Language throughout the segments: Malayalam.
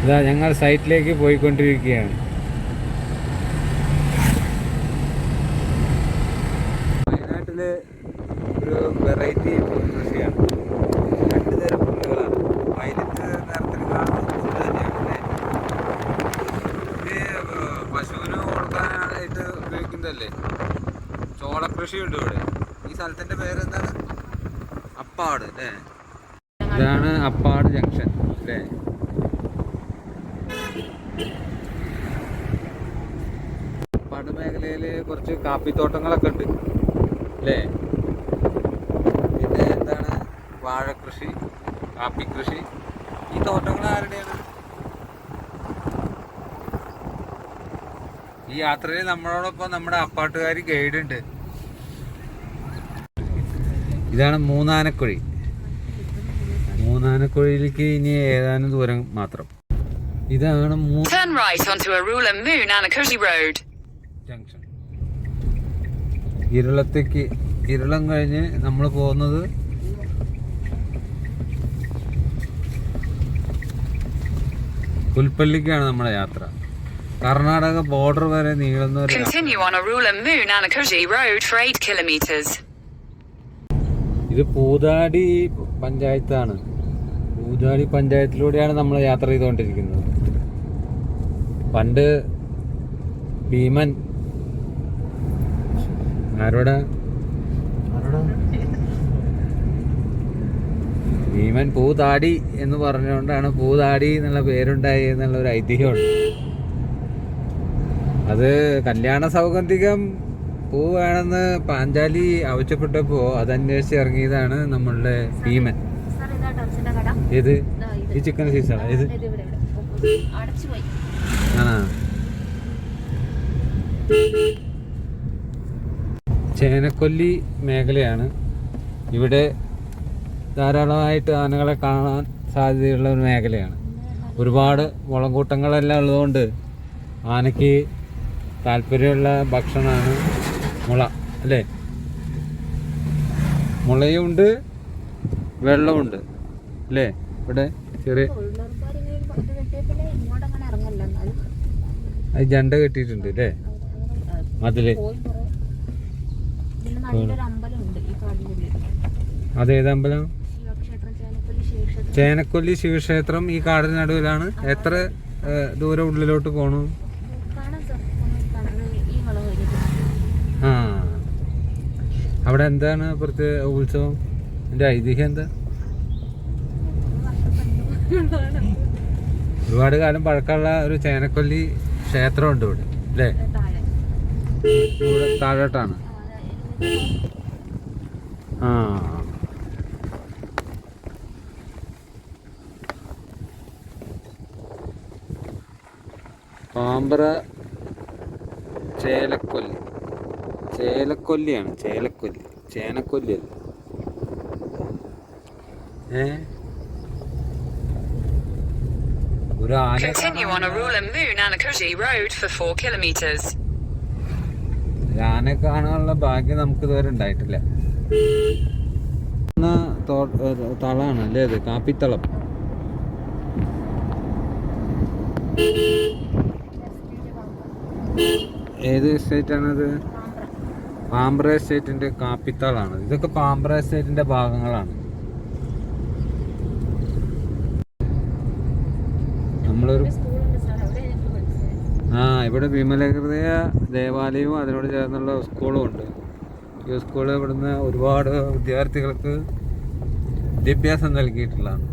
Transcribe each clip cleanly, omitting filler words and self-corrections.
ഇതാ ഞങ്ങൾ സൈറ്റിലേക്ക് പോയിക്കൊണ്ടിരിക്കുകയാണ്. വയനാട്ടില് ഒരു വെറൈറ്റി കൃഷിയാണ്. 2 തരം പുല്ലുകളാണ്. വയലറ്റ് നിറത്തിൽ കാണുന്ന പുല്ല് തന്നെയാണ്. ഇത് പശുവിന് കൊടുക്കാനായിട്ട് ഉപയോഗിക്കുന്നതല്ലേ. ചോളകൃഷിയുണ്ട് ഇവിടെ. ഈ സ്ഥലത്തിന്റെ പേരെന്താണ്? അപ്പാട് അല്ലേ? ഇതാണ് അപ്പാട് ജംഗ്ഷൻ അല്ലേ? അപ്പാട് മേഖലയിൽ കുറച്ച് കാപ്പിത്തോട്ടങ്ങളൊക്കെ ഉണ്ട് അല്ലേ? പിന്നെ എന്താണ് വാഴക്കൃഷി, കാപ്പി കൃഷി. ഈ തോട്ടങ്ങൾ ആരുടെയാണ്? ഈ യാത്രയിൽ നമ്മളോടൊപ്പം നമ്മുടെ അപ്പാട്ടുകാരി ഗൈഡ് ഉണ്ട്. ഇതാണ് മൂന്നാനക്കുഴി. മൂന്നാനക്കുഴിയിലേക്ക് ഇനി ഏതാനും ദൂരം മാത്രം. ഇതാണ് ജംഗ്ഷൻ. ഇരുളത്തേക്ക്, ഇരുളം കഴിഞ്ഞ് നമ്മൾ പോകുന്നത് പുൽപ്പള്ളിക്കാണ് നമ്മുടെ യാത്ര. കർണാടക ബോർഡർ വരെ നീളുന്ന ഒരു ഇത് പൂതാടി പഞ്ചായത്താണ്. പൂതാടി പഞ്ചായത്തിലൂടെയാണ് നമ്മൾ യാത്ര ചെയ്തുകൊണ്ടിരിക്കുന്നത്. പണ്ട് ഭീമൻ ഭീമൻ പൂതാടി എന്ന് പറഞ്ഞുകൊണ്ടാണ് പൂതാടി എന്നുള്ള പേരുണ്ടായി എന്നുള്ള ഒരു ഐതിഹ്യമുണ്ട്. അത് കല്യാണ സൗഗന്ധികം പൂ വേണമെന്ന് പാഞ്ചാലി ആവശ്യപ്പെട്ടപ്പോ അതന്വേഷിച്ച് ഇറങ്ങിയതാണ് നമ്മളുടെ ഭീമൻ. ഏത് ഈ ചിക്കൻ സീസാണ്? ഏത് ആണോ? ചേനക്കൊല്ലി മേഖലയാണ്. ഇവിടെ ധാരാളമായിട്ട് ആനകളെ കാണാൻ സാധ്യതയുള്ള ഒരു മേഖലയാണ്. ഒരുപാട് മുളങ്കൂട്ടങ്ങളെല്ലാം ഉള്ളതുകൊണ്ട് ആനയ്ക്ക് താല്പര്യമുള്ള ഭക്ഷണമാണ് മുള അല്ലേ? മുളയുണ്ട്, വെള്ളമുണ്ട് അല്ലേ? ഇവിടെ ചെറിയ അത് ജണ്ട കെട്ടിയിട്ടുണ്ട് അല്ലേ അതില്. അതേതമ്പലം? ചേനക്കൊല്ലി ശിവക്ഷേത്രം ഈ കാടിന് നടുവിലാണ്. എത്ര ദൂരം ഉള്ളിലോട്ട് പോണു? ആ, അവിടെ എന്താണ് പ്രത്യേക ഉത്സവം? എൻ്റെ ഐതിഹ്യം എന്താ? ഒരുപാട് കാലം പഴക്കമുള്ള ഒരു ചേനക്കൊല്ലി ക്ഷേത്രമുണ്ട് ഇവിടെ അല്ലേ? ഇവിടെ താഴോട്ടാണ്. ആ, പാമ്പ്ര ചേലക്കൊല്ലി. ചേലക്കൊല്ലിയാണ്. ചേലക്കൊല്ലി, ചേനക്കൊല്ലി അല്ല. ഒരു ആന കാണാനുള്ള ഭാഗ്യം നമുക്ക് ഇതുവരെ ഉണ്ടായിട്ടില്ല. തളാണ് അല്ലേ അത്? കാപ്പിത്തളം. ഏത് എസ്റ്റേറ്റ് ആണത്? പാമ്പ്ര എസ്റ്റേറ്റിന്റെ കാപ്പിത്താളാണ്. ഇതൊക്കെ പാമ്പ്ര എസ്റ്റേറ്റിന്റെ ഭാഗങ്ങളാണ്. നമ്മളൊരു ഇവിടെ വിമലഹൃദയ ദേവാലയവും അതിനോട് ചേർന്നുള്ള സ്കൂളും ഉണ്ട്. ഈ സ്കൂള് ഇവിടുന്ന് ഒരുപാട് വിദ്യാർത്ഥികൾക്ക് വിദ്യാഭ്യാസം നൽകിയിട്ടുള്ളതാണ്.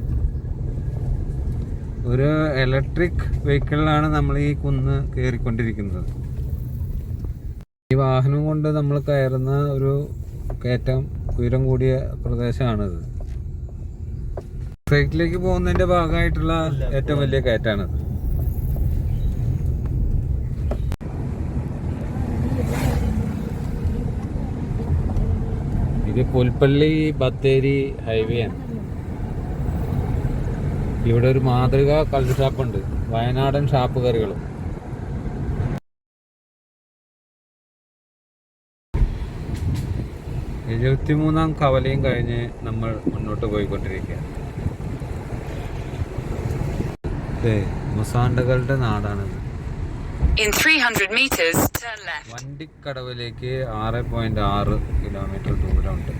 ഒരു ഇലക്ട്രിക് വെഹിക്കിളിലാണ് നമ്മൾ ഈ കുന്ന് കയറിക്കൊണ്ടിരിക്കുന്നത്. ഈ വാഹനം കൊണ്ട് നമ്മൾ കയറുന്ന ഒരു കയറ്റം ഉയരം കൂടിയ പ്രദേശമാണിത്. സൈറ്റിലേക്ക് പോകുന്നതിൻ്റെ ഭാഗമായിട്ടുള്ള ഏറ്റവും വലിയ കയറ്റാണിത്. ഇത് പുൽപ്പള്ളി ബത്തേരി ഹൈവേ ആണ്. ഇവിടെ ഒരു മാതൃക കള്ള് ഷാപ്പുണ്ട്, വയനാടൻ ഷാപ്പ് കറികളും. 73-ാം കവലയും കഴിഞ്ഞ് നമ്മൾ മുന്നോട്ട് പോയിക്കൊണ്ടിരിക്കുകയാണ്. മുസാണ്ടകളുടെ നാടാണിത്. In 300 meters, turn left. വണ്ടിക്കടവിലേക്ക് 6.6 kilometre ദൂരമുണ്ട്.